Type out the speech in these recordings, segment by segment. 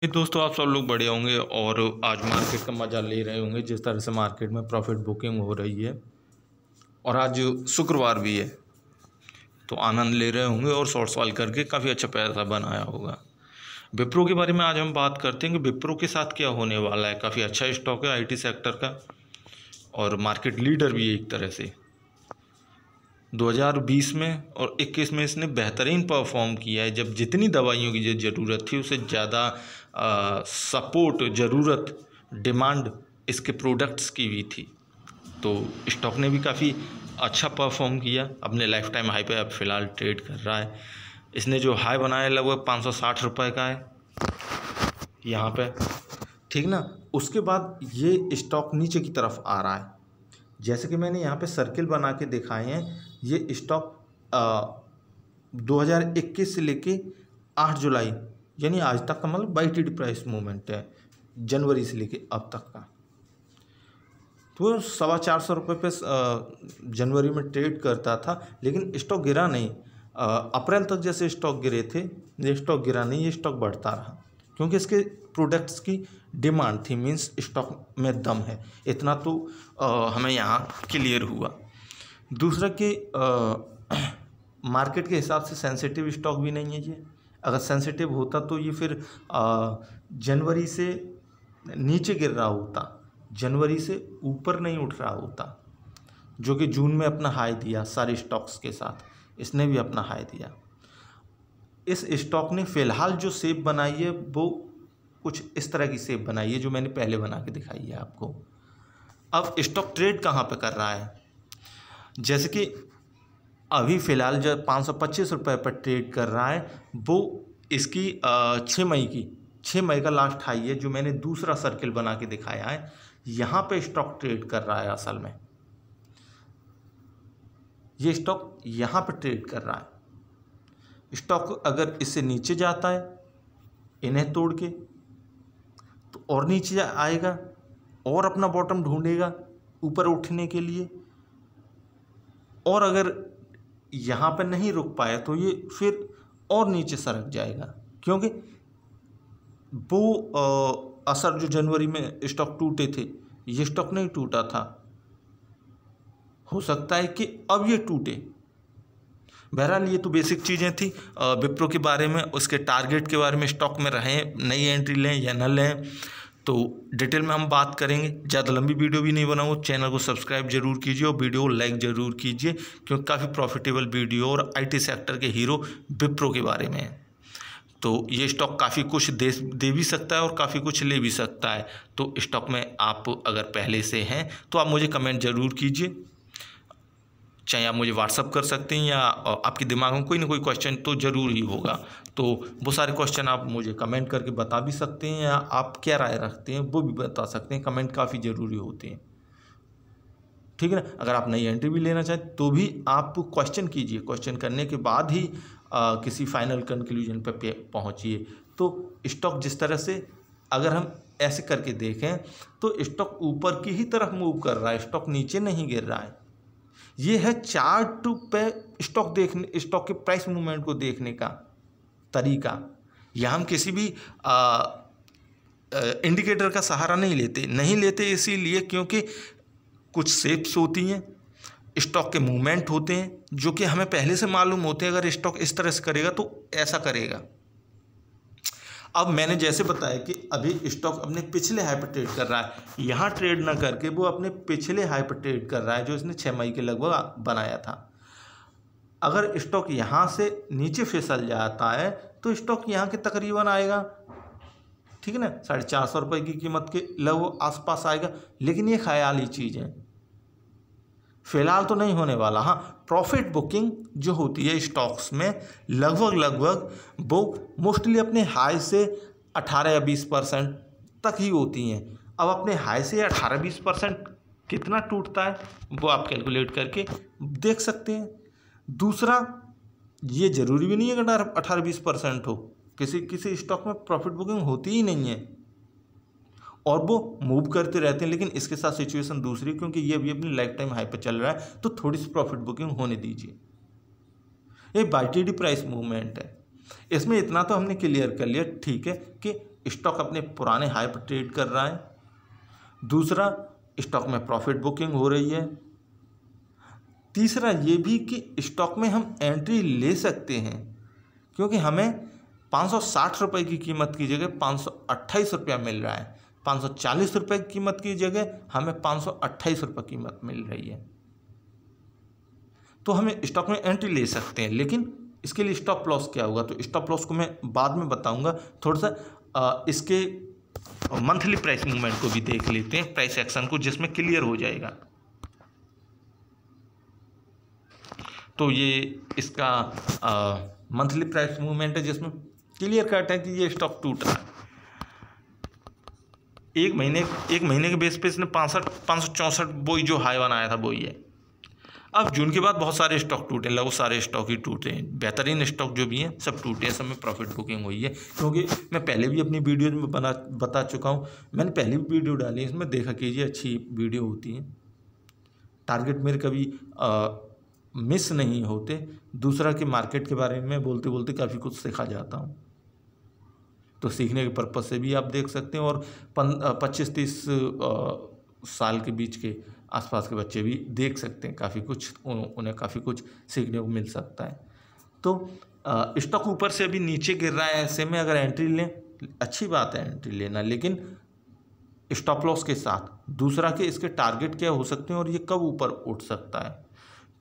ये दोस्तों आप सब लोग बढ़िया होंगे और आज मार्केट का मज़ा ले रहे होंगे। जिस तरह से मार्केट में प्रॉफिट बुकिंग हो रही है और आज शुक्रवार भी है तो आनंद ले रहे होंगे और शॉर्ट सॉल करके काफ़ी अच्छा पैसा बनाया होगा। विप्रो के बारे में आज हम बात करते हैं कि विप्रो के साथ क्या होने वाला है। काफ़ी अच्छा स्टॉक है आईटी सेक्टर का और मार्केट लीडर भी है एक तरह से। 2020 में और 21 में इसने बेहतरीन परफॉर्म किया है। जब जितनी दवाइयों की ज़रूरत थी उससे ज़्यादा सपोर्ट ज़रूरत डिमांड इसके प्रोडक्ट्स की भी थी, तो स्टॉक ने भी काफ़ी अच्छा परफॉर्म किया। अपने लाइफ टाइम हाई पे अब फ़िलहाल ट्रेड कर रहा है। इसने जो हाई बनाया लगभग 560 रुपये का है यहाँ पे, ठीक ना। उसके बाद ये स्टॉक नीचे की तरफ आ रहा है। जैसे कि मैंने यहाँ पे सर्किल बना के दिखाए हैं। ये स्टॉक 2021 से लेके 8 जुलाई यानी आज तक का मतलब वाईटीडी प्राइस मूवमेंट है, जनवरी से लेके अब तक का। तो 425 रुपये पे जनवरी में ट्रेड करता था, लेकिन स्टॉक गिरा नहीं। अप्रैल तक जैसे स्टॉक गिरे थे, ये स्टॉक गिरा नहीं, ये स्टॉक बढ़ता रहा क्योंकि इसके प्रोडक्ट्स की डिमांड थी, मींस स्टॉक में दम है। इतना तो हमें यहाँ क्लियर हुआ। दूसरा कि मार्केट के हिसाब से सेंसिटिव स्टॉक भी नहीं है ये। अगर सेंसिटिव होता तो ये फिर जनवरी से नीचे गिर रहा होता, जनवरी से ऊपर नहीं उठ रहा होता, जो कि जून में अपना हाई दिया सारे स्टॉक्स के साथ। इसने भी अपना हाई दिया। इस स्टॉक ने फ़िलहाल जो शेप बनाई है वो कुछ इस तरह की शेप बनाई है जो मैंने पहले बना के दिखाई है आपको। अब स्टॉक ट्रेड कहाँ पे कर रहा है, जैसे कि अभी फ़िलहाल जो 525 रुपये पर ट्रेड कर रहा है, वो इसकी 6 मई का लास्ट हाई है जो मैंने दूसरा सर्किल बना के दिखाया है। यहाँ पे स्टॉक ट्रेड कर रहा है। असल में ये स्टॉक यहाँ पे ट्रेड कर रहा है। स्टॉक अगर इससे नीचे जाता है इन्हें तोड़ के तो और नीचे आएगा और अपना बॉटम ढूंढेगा ऊपर उठने के लिए, और अगर यहाँ पे नहीं रुक पाया तो ये फिर और नीचे सरक जाएगा, क्योंकि वो असर जो जनवरी में स्टॉक टूटे थे ये स्टॉक नहीं टूटा था। हो सकता है कि अब ये टूटे। बहरहाल ये तो बेसिक चीज़ें थी विप्रो के बारे में, उसके टारगेट के बारे में, स्टॉक में रहें, नई एंट्री लें या न लें, तो डिटेल में हम बात करेंगे। ज़्यादा लंबी वीडियो भी नहीं बनाऊँ। चैनल को सब्सक्राइब जरूर कीजिए और वीडियो को लाइक ज़रूर कीजिए, क्योंकि काफ़ी प्रॉफिटेबल वीडियो और आईटी सेक्टर के हीरो विप्रो के बारे में है। तो ये स्टॉक काफ़ी कुछ दे भी सकता है और काफ़ी कुछ ले भी सकता है। तो स्टॉक में आप अगर पहले से हैं तो आप मुझे कमेंट ज़रूर कीजिए, चाहे आप मुझे व्हाट्सअप कर सकते हैं या आपके दिमाग में कोई ना कोई क्वेश्चन तो ज़रूर ही होगा, तो वो सारे क्वेश्चन आप मुझे कमेंट करके बता भी सकते हैं, या आप क्या राय रखते हैं वो भी बता सकते हैं। कमेंट काफ़ी ज़रूरी होते हैं, ठीक है ना। अगर आप नई एंट्री भी लेना चाहें तो भी आप क्वेश्चन कीजिए, क्वेश्चन करने के बाद ही किसी फाइनल कंक्लूजन पे पहुँचिए। तो स्टॉक जिस तरह से अगर हम ऐसे करके देखें तो स्टॉक ऊपर की ही तरफ मूव कर रहा है, स्टॉक नीचे नहीं गिर रहा है। ये है चार्ट पे स्टॉक के प्राइस मूवमेंट को देखने का तरीका। या हम किसी भी इंडिकेटर का सहारा नहीं लेते इसीलिए क्योंकि कुछ शेप्स होती हैं, स्टॉक के मूवमेंट होते हैं जो कि हमें पहले से मालूम होते हैं। अगर स्टॉक इस तरह से करेगा तो ऐसा करेगा। अब मैंने जैसे बताया कि अभी स्टॉक अपने पिछले हाई पर ट्रेड कर रहा है, यहाँ ट्रेड ना करके वो अपने पिछले हाई पर ट्रेड कर रहा है जो इसने 6 मई के लगभग बनाया था। अगर स्टॉक यहाँ से नीचे फिसल जाता है तो स्टॉक यहाँ के तकरीबन आएगा, ठीक है ना, 450 रुपये की कीमत के लगभग आसपास आएगा। लेकिन ये ख्याली चीज़ है, फिलहाल तो नहीं होने वाला। हाँ, प्रॉफिट बुकिंग जो होती है स्टॉक्स में लगभग वो मोस्टली अपने हाई से 18 या 20% तक ही होती हैं। अब अपने हाई से 18-20% कितना टूटता है वो आप कैलकुलेट करके देख सकते हैं। दूसरा, ये ज़रूरी भी नहीं है कि 18-20% हो, किसी स्टॉक में प्रॉफिट बुकिंग होती ही नहीं है और वो मूव करते रहते हैं। लेकिन इसके साथ सिचुएशन दूसरी, क्योंकि ये भी अपनी लाइफ टाइम हाई पर चल रहा है तो थोड़ी सी प्रॉफिट बुकिंग होने दीजिए। ये वाईटीडी प्राइस मूवमेंट है, इसमें इतना तो हमने क्लियर कर लिया, ठीक है, कि स्टॉक अपने पुराने हाई पर ट्रेड कर रहा है। दूसरा, स्टॉक में प्रॉफिट बुकिंग हो रही है। तीसरा ये भी कि स्टॉक में हम एंट्री ले सकते हैं, क्योंकि हमें 560 रुपये की कीमत की जगह 528 रुपया मिल रहा है। 540 रुपये की कीमत की जगह हमें 528 रुपये कीमत मिल रही है। तो हमें स्टॉक में एंट्री ले सकते हैं, लेकिन इसके लिए स्टॉप लॉस क्या होगा, तो स्टॉप लॉस को मैं बाद में बताऊंगा। थोड़ा सा इसके मंथली प्राइस मूवमेंट को भी देख लेते हैं, प्राइस एक्शन को, जिसमें क्लियर हो जाएगा। तो ये इसका मंथली प्राइस मूवमेंट है, जिसमें क्लियर कट है कि ये स्टॉक टूट रहा है। एक महीने के बेस पे इसने 564 वही जो हाई बनाया था वही है। अब जून के बाद बहुत सारे स्टॉक टूटे, लगभग सारे स्टॉक ही टूटे हैं। बेहतरीन स्टॉक जो भी हैं सब टूटे हैं, सब में प्रॉफिट बुकिंग हुई है। क्योंकि मैं पहले भी अपनी वीडियो में बता चुका हूँ, मैंने पहले भी वीडियो डाली है, इसमें देखा कीजिए, अच्छी वीडियो होती है। टारगेट मेरे कभी मिस नहीं होते। दूसरा कि मार्केट के बारे में बोलते बोलते काफ़ी कुछ सीखा जाता हूँ, तो सीखने के पर्पज़ से भी आप देख सकते हैं। और 25-30 साल के बीच के आसपास के बच्चे भी देख सकते हैं, काफ़ी कुछ उन्हें काफ़ी कुछ सीखने को मिल सकता है। तो स्टॉक ऊपर से अभी नीचे गिर रहा है, ऐसे में अगर एंट्री लें, अच्छी बात है एंट्री लेना, लेकिन स्टॉप लॉस के साथ। दूसरा कि इसके टारगेट क्या हो सकते हैं और ये कब ऊपर उठ सकता है।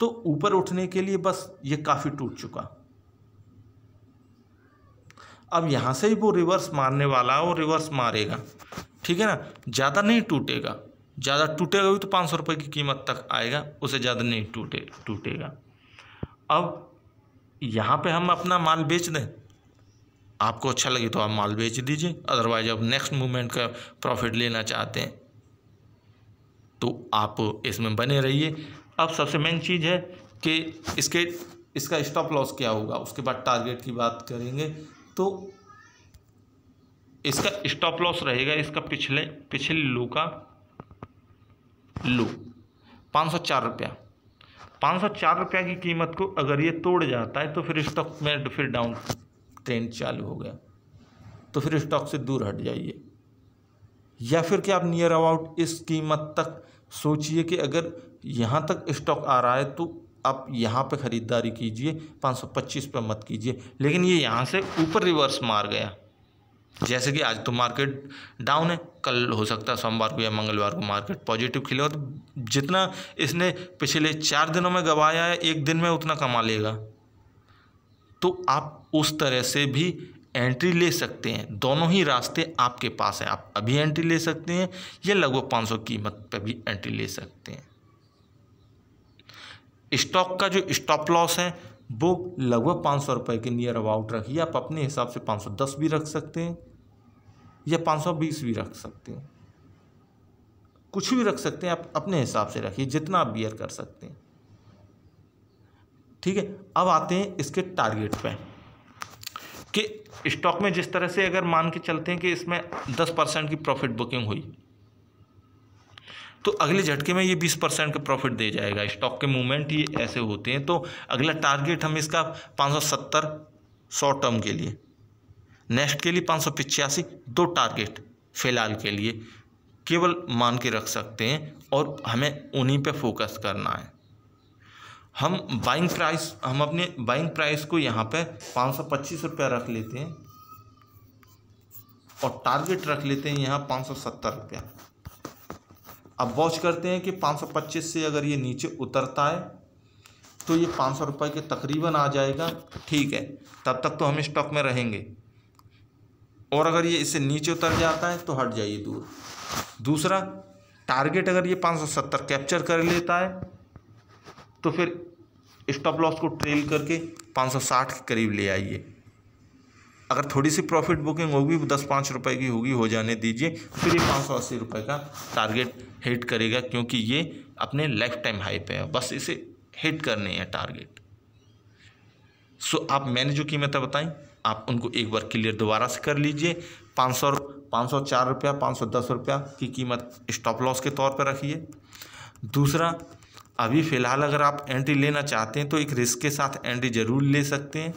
तो ऊपर उठने के लिए बस ये काफ़ी टूट चुका, अब यहाँ से ही वो रिवर्स मारने वाला है, वो रिवर्स मारेगा, ठीक है ना। ज़्यादा नहीं टूटेगा, ज़्यादा टूटेगा भी तो 500 रुपये की कीमत तक आएगा, उससे ज़्यादा नहीं टूटेगा। अब यहाँ पे हम अपना माल बेच दें, आपको अच्छा लगे तो आप माल बेच दीजिए, अदरवाइज अब नेक्स्ट मूवमेंट का प्रॉफिट लेना चाहते हैं तो आप इसमें बने रहिए। अब सबसे मेन चीज़ है कि इसका स्टॉप लॉस क्या होगा, उसके बाद टारगेट की बात करेंगे। तो इसका स्टॉप लॉस रहेगा इसका पिछले लो का लो 504 रुपया। 504 रुपया की कीमत को अगर ये तोड़ जाता है तो फिर स्टॉक में फिर डाउन ट्रेंड चालू हो गया, तो फिर स्टॉक से दूर हट जाइए। या फिर कि आप नियर अबाउट इस कीमत तक सोचिए कि अगर यहाँ तक स्टॉक आ रहा है तो आप यहाँ पे ख़रीदारी कीजिए, 525 पे मत कीजिए। लेकिन ये यहाँ से ऊपर रिवर्स मार गया, जैसे कि आज तो मार्केट डाउन है, कल हो सकता है सोमवार को या मंगलवार को मार्केट पॉजिटिव खिलेगा, तो जितना इसने पिछले 4 दिनों में गंवाया है एक दिन में उतना कमा लेगा। तो आप उस तरह से भी एंट्री ले सकते हैं, दोनों ही रास्ते आपके पास हैं। आप अभी एंट्री ले सकते हैं या लगभग 500 कीमत पर भी एंट्री ले सकते हैं। स्टॉक का जो स्टॉप लॉस है वो लगभग 500 रुपये के नियर अबाउट रखिए। आप अपने हिसाब से 510 भी रख सकते हैं या 520 भी रख सकते हैं, कुछ भी रख सकते हैं, आप अपने हिसाब से रखिए, जितना आप बियर कर सकते हैं, ठीक है। अब आते हैं इसके टारगेट पे कि स्टॉक में जिस तरह से अगर मान के चलते हैं कि इसमें 10% की प्रॉफिट बुकिंग हुई तो अगले झटके में ये 20% का प्रॉफिट दे जाएगा। स्टॉक के मूवमेंट ये ऐसे होते हैं। तो अगला टारगेट हम इसका 570 शॉर्ट टर्म के लिए, नेक्स्ट के लिए 585, 2 टारगेट फिलहाल के लिए केवल मान के रख सकते हैं और हमें उन्हीं पे फोकस करना है। हम अपने बाइंग प्राइस को यहाँ पे 525 रुपया रख लेते हैं और टारगेट रख लेते हैं यहाँ 570 रुपया। अब वॉच करते हैं कि 525 से अगर ये नीचे उतरता है तो ये 500 रुपये के तकरीबन आ जाएगा, ठीक है, तब तक तो हम स्टॉक में रहेंगे। और अगर ये इससे नीचे उतर जाता है तो हट जाइए दूर। दूसरा, टारगेट अगर ये 570 कैप्चर कर लेता है तो फिर स्टॉप लॉस को ट्रेल करके 560 के करीब ले आइए। अगर थोड़ी सी प्रॉफिट बुकिंग होगी, 10-5 रुपये की होगी, हो जाने दीजिए, फिर ये 580 रुपये का टारगेट हिट करेगा, क्योंकि ये अपने लाइफ टाइम हाई पे है, बस इसे हिट करने हैं टारगेट। सो आप मैंने जो कीमतें बताई आप उनको एक बार क्लियर दोबारा से कर लीजिए। 504 रुपया, 510 रुपया की कीमत स्टॉप लॉस के तौर पर रखिए। दूसरा, अभी फ़िलहाल अगर आप एंट्री लेना चाहते हैं तो एक रिस्क के साथ एंट्री ज़रूर ले सकते हैं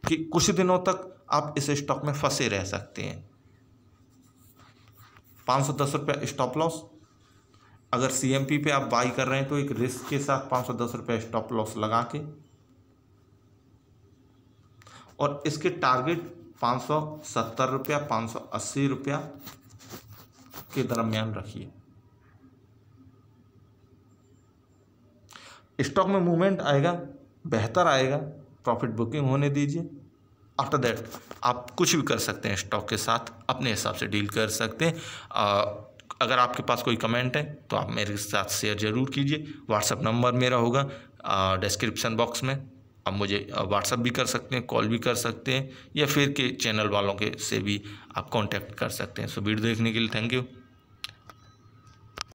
कि कुछ दिनों तक आप इस स्टॉक में फंसे रह सकते हैं। ₹510 स्टॉप लॉस। अगर CMP पे आप बाई कर रहे हैं तो एक रिस्क के साथ ₹510 स्टॉप लॉस लगा के, और इसके टारगेट ₹570 ₹580 के दरमियान रखिए। स्टॉक में मूवमेंट आएगा, बेहतर आएगा, प्रॉफिट बुकिंग होने दीजिए। आफ्टर दैट आप कुछ भी कर सकते हैं, स्टॉक के साथ अपने हिसाब से डील कर सकते हैं। अगर आपके पास कोई कमेंट है तो आप मेरे साथ शेयर ज़रूर कीजिए। व्हाट्सअप नंबर मेरा होगा डिस्क्रिप्शन बॉक्स में। आप मुझे व्हाट्सअप भी कर सकते हैं, कॉल भी कर सकते हैं, या फिर के चैनल वालों के से भी आप कांटेक्ट कर सकते हैं। सो वीडियो देखने के लिए थैंक यू।